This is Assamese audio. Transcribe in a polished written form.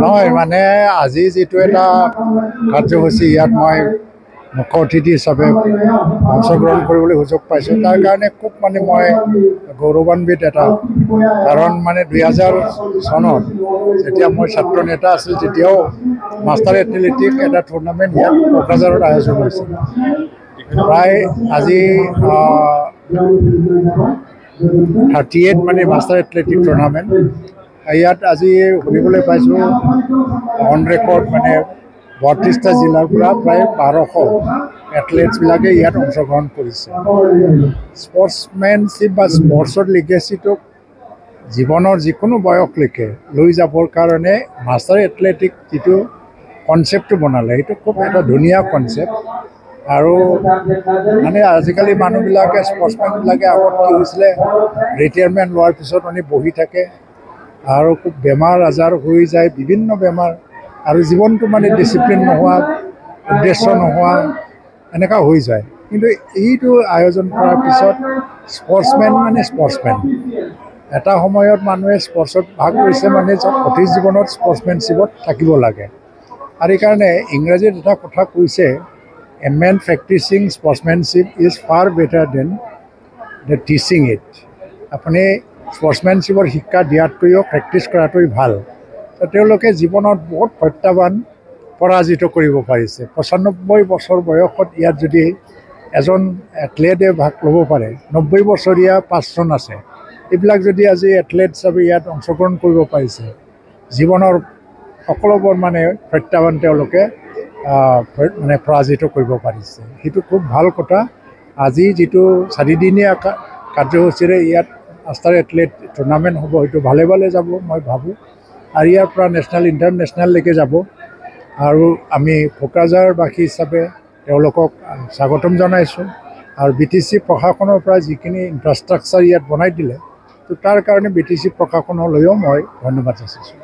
নহয় মানে আজি যিটো এটা কাৰ্যসূচী ইয়াত মই মুখ্য অতিথি হিচাপে অংশগ্ৰহণ কৰিবলৈ সুযোগ পাইছোঁ তাৰ কাৰণে খুব মানে মই গৌৰৱান্বিত এটা কাৰণ মানে 2000 চনত যেতিয়া মই ছাত্ৰ নেতা আছিল তেতিয়াও মাষ্টাৰ এথলেটিক এটা টুৰ্ণামেণ্ট ইয়াত কোকৰাঝাৰত আয়োজন হৈছিল প্ৰায় আজি 38 মানে মাষ্টাৰ এথলেটিক টুৰ্ণামেণ্ট ইয়াত আজি শুনিবলৈ পাইছোঁ অন ৰেকৰ্ড মানে 32টা জিলাৰ পৰা প্ৰায় 1200 এথলেটছবিলাকে ইয়াত অংশগ্ৰহণ কৰিছে স্পৰ্টছমেনশ্বিপ বা স্পৰ্টছৰ লিগেচিটোক জীৱনৰ যিকোনো বয়সলৈকে লৈ যাবৰ কাৰণে মাষ্টাৰ এথলেটিক যিটো কনচেপ্টটো বনালে সেইটো খুব এটা ধুনীয়া কনচেপ্ট আৰু মানে আজিকালি মানুহবিলাকে স্পৰ্টছমেনবিলাকে আগত কি হৈছিলে ৰিটায়াৰমেণ্ট লোৱাৰ পিছত মানে বহি থাকে আৰু খুব বেমাৰ আজাৰ হৈ যায় বিভিন্ন বেমাৰ আৰু জীৱনটো মানে ডিচিপ্লিন নোহোৱা উদ্দেশ্য নোহোৱা এনেকুৱা হৈ যায় কিন্তু এইটো আয়োজন কৰাৰ পিছত স্পৰ্টছমেন মানে স্পৰ্টছমেন এটা সময়ত মানুহে স্পৰ্টছত ভাগ লৈছে মানে প্ৰতি জীৱনত স্পৰ্টছমেনশ্বিপত থাকিব লাগে আৰু এইকাৰণে ইংৰাজীত এটা কথা কৈছে a man practising sportsmanship is far better than the teaching it আপুনি স্পৰ্টছমেনশ্বিপৰ শিক্ষা দিয়াতকৈও প্ৰেক্টিছ কৰাটোৱেই ভাল তেওঁলোকে জীৱনত বহুত প্ৰত্যাহ্বান পৰাজিত কৰিব পাৰিছে 95 বছৰ বয়সত ইয়াত যদি এজন এথলেটে ভাগ ল'ব পাৰে 90 বছৰীয়া 5জন আছে এইবিলাক যদি আজি এথলেট হিচাপে ইয়াত অংশগ্ৰহণ কৰিব পাৰিছে জীৱনৰ সকলোবোৰ মানে প্ৰত্যাহ্বান তেওঁলোকে মানে পৰাজিত কৰিব পাৰিছে সেইটো খুব ভাল কথা আজি যিটো 4দিনীয়া কাৰ্যসূচীৰে ইয়াত মাষ্টাৰ এথলেট টুৰ্ণামেণ্ট হ'ব সেইটো ভালে ভালে যাব মই ভাবোঁ আৰু ইয়াৰ পৰা নেশ্যনেল ইণ্টাৰনেশ্যনেললৈকে যাব আৰু আমি কোকৰাঝাৰবাসী হিচাপে তেওঁলোকক স্বাগতম জনাইছোঁ আৰু BTC প্ৰশাসনৰ পৰা যিখিনি ইনফ্ৰাষ্ট্ৰাকচাৰ ইয়াত বনাই দিলে তো তাৰ কাৰণে BTC প্ৰশাসনলৈও মই ধন্যবাদ যাচিছোঁ